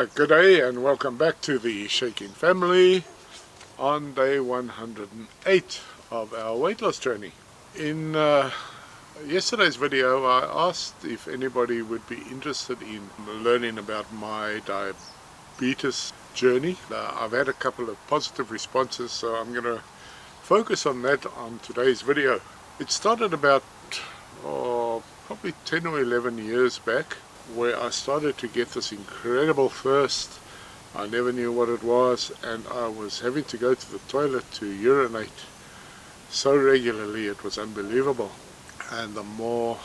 Good day and welcome back to the Shaking Family on day 108 of our weight loss journey. In yesterday's video I asked if anybody would be interested in learning about my diabetes journey. I've had a couple of positive responses, so I'm going to focus on that on today's video. It started about probably 10 or 11 years back, where I started to get this incredible thirst. I never knew what it was, and I was having to go to the toilet to urinate so regularly it was unbelievable. And the more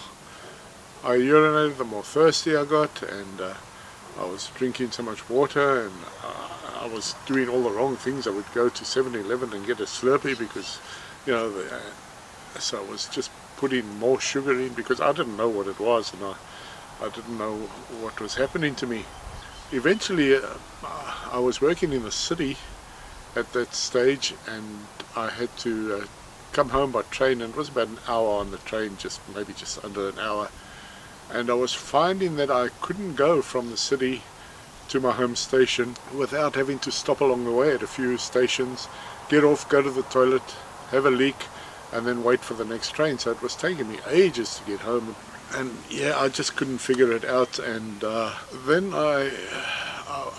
I urinated, the more thirsty I got, and I was drinking so much water, and I was doing all the wrong things. I would go to 7-Eleven and get a Slurpee because, you know, so I was just putting more sugar in because I didn't know what it was, and I didn't know what was happening to me. Eventually I was working in the city at that stage, and I had to come home by train, and it was about an hour on the train, maybe just under an hour. And I was finding that I couldn't go from the city to my home station without having to stop along the way at a few stations, get off, go to the toilet, have a leak, and then wait for the next train. So it was taking me ages to get home. And yeah, I just couldn't figure it out. And then I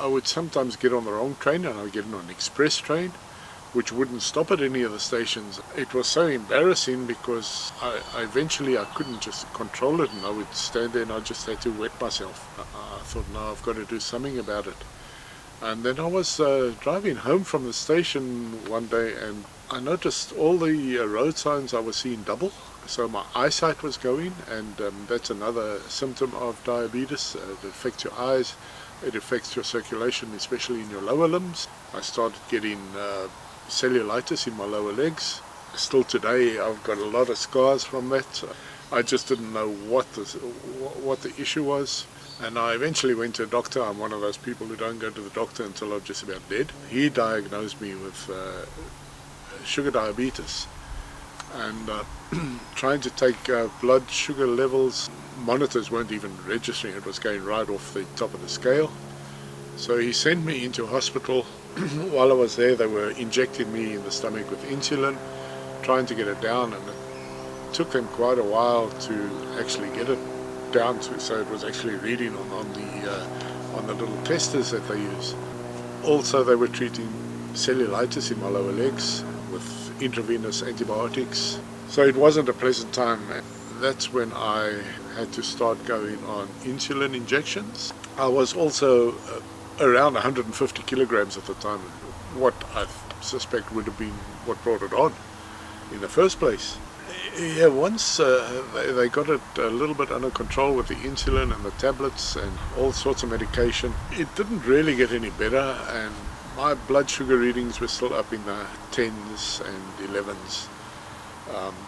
would sometimes get on the wrong train, and I would get on an express train which wouldn't stop at any of the stations. It was so embarrassing because eventually I couldn't just control it, and I would stand there and I just had to wet myself. I thought, no, I've got to do something about it. And then I was driving home from the station one day, and I noticed all the road signs I was seeing double. So my eyesight was going, and that's another symptom of diabetes. It affects your eyes, it affects your circulation, especially in your lower limbs. I started getting cellulitis in my lower legs. Still today I've got a lot of scars from that. I just didn't know what the issue was, and I eventually went to a doctor. I'm one of those people who don't go to the doctor until I'm just about dead. He diagnosed me with sugar diabetes, and trying to take blood sugar levels, monitors weren't even registering, it was going right off the top of the scale. So he sent me into hospital. While I was there, they were injecting me in the stomach with insulin, trying to get it down, and it took them quite a while to actually get it down to, so it was actually reading on the little testers that they use. Also, they were treating cellulitis in my lower legs with intravenous antibiotics. So it wasn't a pleasant time. That's when I had to start going on insulin injections. I was also around 150 kilograms at the time, what I suspect would have been what brought it on in the first place. Yeah, once they got it a little bit under control with the insulin and the tablets and all sorts of medication, it didn't really get any better, and my blood sugar readings were still up in the 10s and 11s.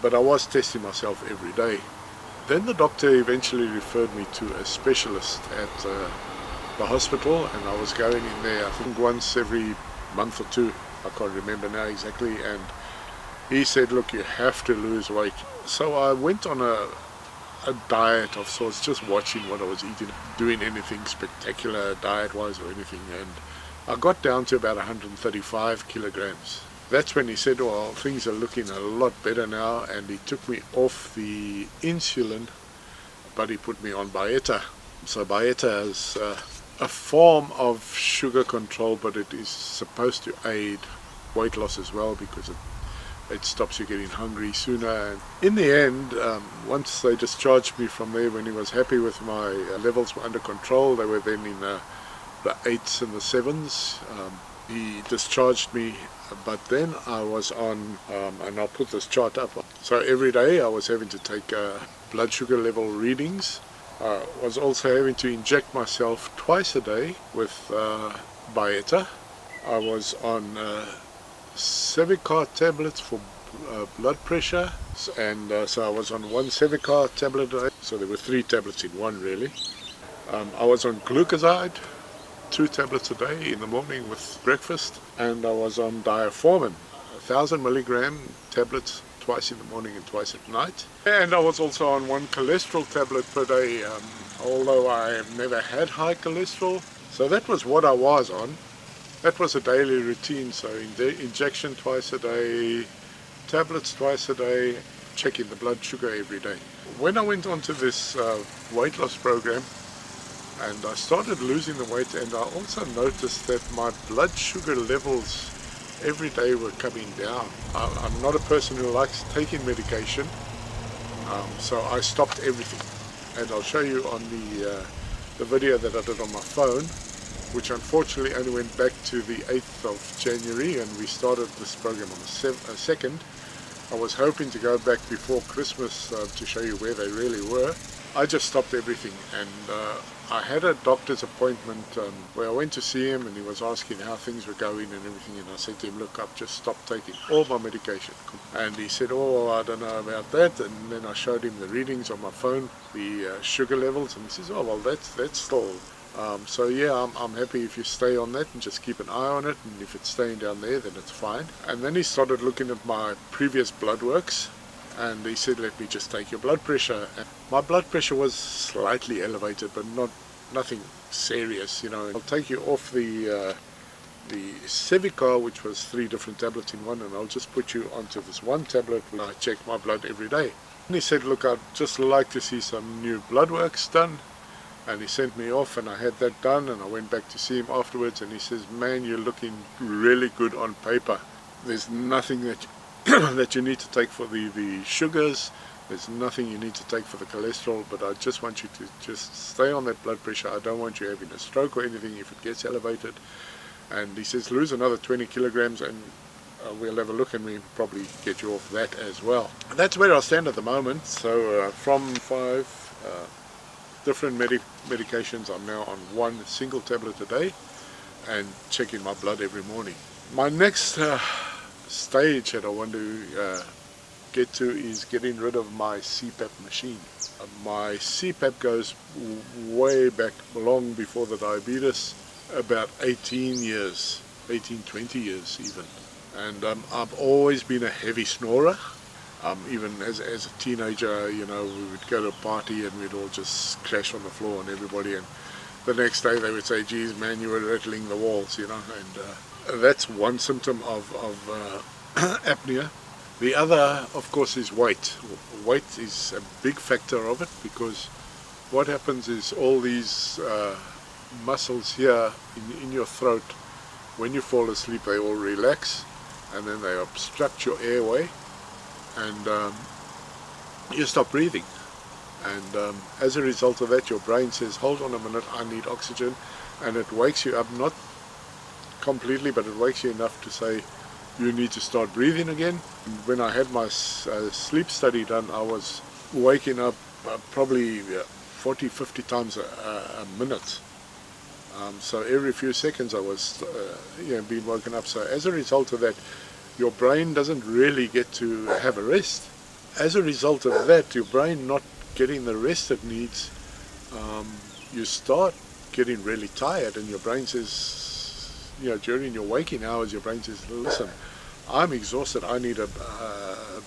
But I was testing myself every day. Then the doctor eventually referred me to a specialist at the hospital, and I was going in there I think once every month or two. I can't remember now exactly. And he said, look, you have to lose weight. So I went on a diet of sorts, just watching what I was eating, doing anything spectacular diet-wise or anything, and I got down to about 135 kilograms. That's when he said, well, things are looking a lot better now, and he took me off the insulin, but he put me on Byetta. So Byetta is a form of sugar control, but it is supposed to aid weight loss as well, because it stops you getting hungry sooner. And in the end, once they discharged me from there, when he was happy with my levels were under control, they were then in the 8s and the 7s. He discharged me, but then I was on, and I'll put this chart up. So every day I was having to take blood sugar level readings. I was also having to inject myself twice a day with Byetta. I was on Sevicar tablets for blood pressure, and so I was on one Sevicar tablet a day. So there were 3 tablets in one, really. I was on glucoside, 2 tablets a day in the morning with breakfast, and I was on diaformin, 1,000 milligram tablets twice in the morning and twice at night. And I was also on 1 cholesterol tablet per day, although I have never had high cholesterol. So that was what I was on. That was a daily routine, so injection twice a day, tablets twice a day, checking the blood sugar every day. When I went on to this weight loss program and I started losing the weight, and I also noticed that my blood sugar levels every day were coming down. I'm not a person who likes taking medication, so I stopped everything. And I'll show you on the video that I did on my phone, which unfortunately only went back to the 8th of January, and we started this program on the 2nd. I was hoping to go back before Christmas to show you where they really were. I just stopped everything, and I had a doctor's appointment where I went to see him, and he was asking how things were going and everything, and I said to him, look, I've just stopped taking all my medication. And he said, oh, I don't know about that. And then I showed him the readings on my phone, the sugar levels, and he says, oh, well, that's still so yeah, I'm happy if you stay on that and just keep an eye on it, and if it's staying down there, then it's fine. And then he started looking at my previous blood works, and he said, let me just take your blood pressure. And my blood pressure was slightly elevated, but nothing serious, you know. I'll take you off the Sevicar, which was 3 different tablets in one, and I'll just put you onto this one tablet where I check my blood every day. And he said, look, I'd just like to see some new blood works done. And he sent me off, and I had that done, and I went back to see him afterwards, and he says, man, you're looking really good on paper. There's nothing that that you need to take for the sugars, there's nothing you need to take for the cholesterol, but I just want you to just stay on that blood pressure. I don't want you having a stroke or anything if it gets elevated. And he says, lose another 20 kilograms and we'll have a look, and we'll probably get you off that as well. And that's where I stand at the moment. So from 5 different medications, I'm now on 1 single tablet a day and checking my blood every morning. My next stage that I want to get to is getting rid of my CPAP machine. My CPAP goes way back, long before the diabetes, about 18 years, 20 years even. And I've always been a heavy snorer. Even as a teenager, you know, we would go to a party and we'd all just crash on the floor on everybody, and the next day they would say, geez man, you were rattling the walls, you know. And that's one symptom of apnea. The other, of course, is weight. Weight is a big factor of it, because what happens is all these muscles here in your throat, when you fall asleep, they all relax, and then they obstruct your airway, and you stop breathing. And as a result of that, your brain says, hold on a minute, I need oxygen, and it wakes you up, not completely, but it wakes you enough to say you need to start breathing again. When I had my sleep study done, I was waking up probably 40-50 times a minute. So every few seconds I was being woken up. So as a result of that, your brain doesn't really get to have a rest. As a result of that, your brain not getting the rest it needs, you start getting really tired, and your brain says, you know, during your waking hours, your brain says, listen, I'm exhausted, I need a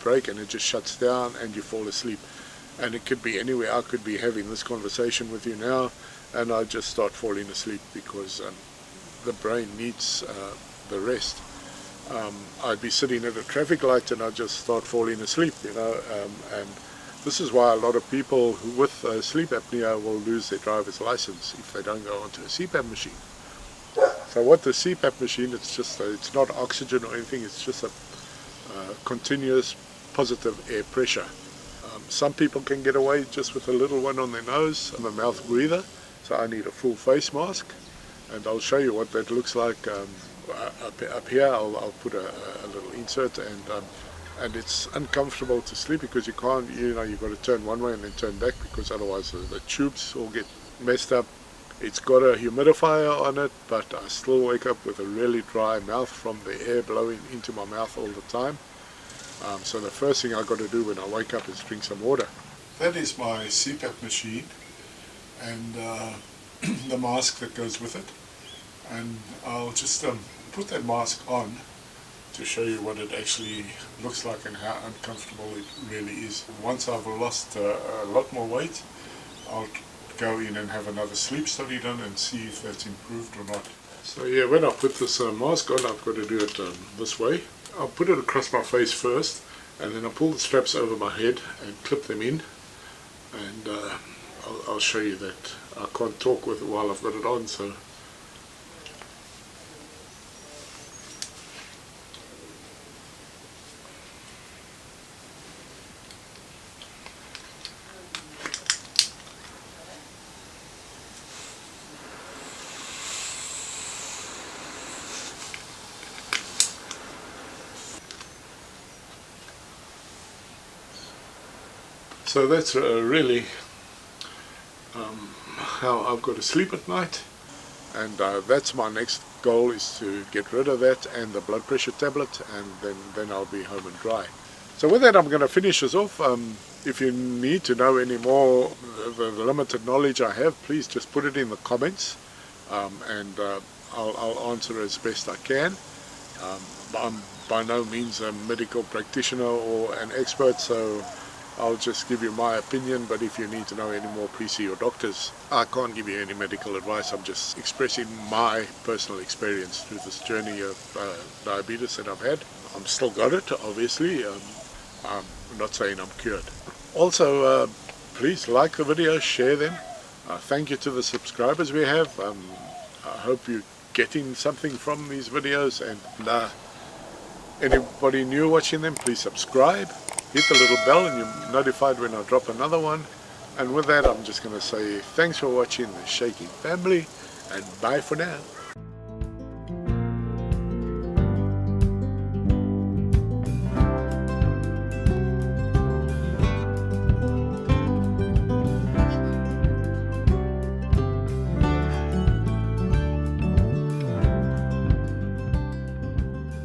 break, and it just shuts down and you fall asleep. And it could be anywhere. I could be having this conversation with you now, and I just start falling asleep because the brain needs the rest. I'd be sitting at a traffic light and I'd just start falling asleep, you know, and this is why a lot of people with sleep apnea will lose their driver's license if they don't go onto a CPAP machine. So what the CPAP machine, it's just it's not oxygen or anything, it's just a continuous positive air pressure. Some people can get away just with a little one on their nose. I'm a mouth breather, so I need a full face mask, and I'll show you what that looks like. Up here I'll put a little insert, and it's uncomfortable to sleep because you can't, you know, you've got to turn one way and then turn back, because otherwise the tubes all get messed up. It's got a humidifier on it, but I still wake up with a really dry mouth from the air blowing into my mouth all the time. So the first thing I've got to do when I wake up is drink some water. That is my CPAP machine, and the mask that goes with it. And I'll just put that mask on to show you what it actually looks like and how uncomfortable it really is. Once I've lost a lot more weight, I'll go in and have another sleep study done and see if that's improved or not. So yeah, when I put this mask on, I've got to do it this way. I'll put it across my face first, and then I'll pull the straps over my head and clip them in, and I'll show you that. I can't talk with it while I've got it on, so that's really how I've got to sleep at night, and that's my next goal, is to get rid of that and the blood pressure tablet, and then I'll be home and dry. So with that, I'm going to finish this off. If you need to know any more of the limited knowledge I have, please just put it in the comments, and I'll answer as best I can. I'm by no means a medical practitioner or an expert, so I'll just give you my opinion, but if you need to know any more, please see your doctors. I can't give you any medical advice. I'm just expressing my personal experience through this journey of diabetes that I've had. I'm still got it, obviously. I'm not saying I'm cured. Also, please like the videos, share them. Thank you to the subscribers we have. I hope you're getting something from these videos, and anybody new watching them, please subscribe. Hit the little bell and you're notified when I drop another one. And with that, I'm just going to say thanks for watching the Shaking Family, and bye for now.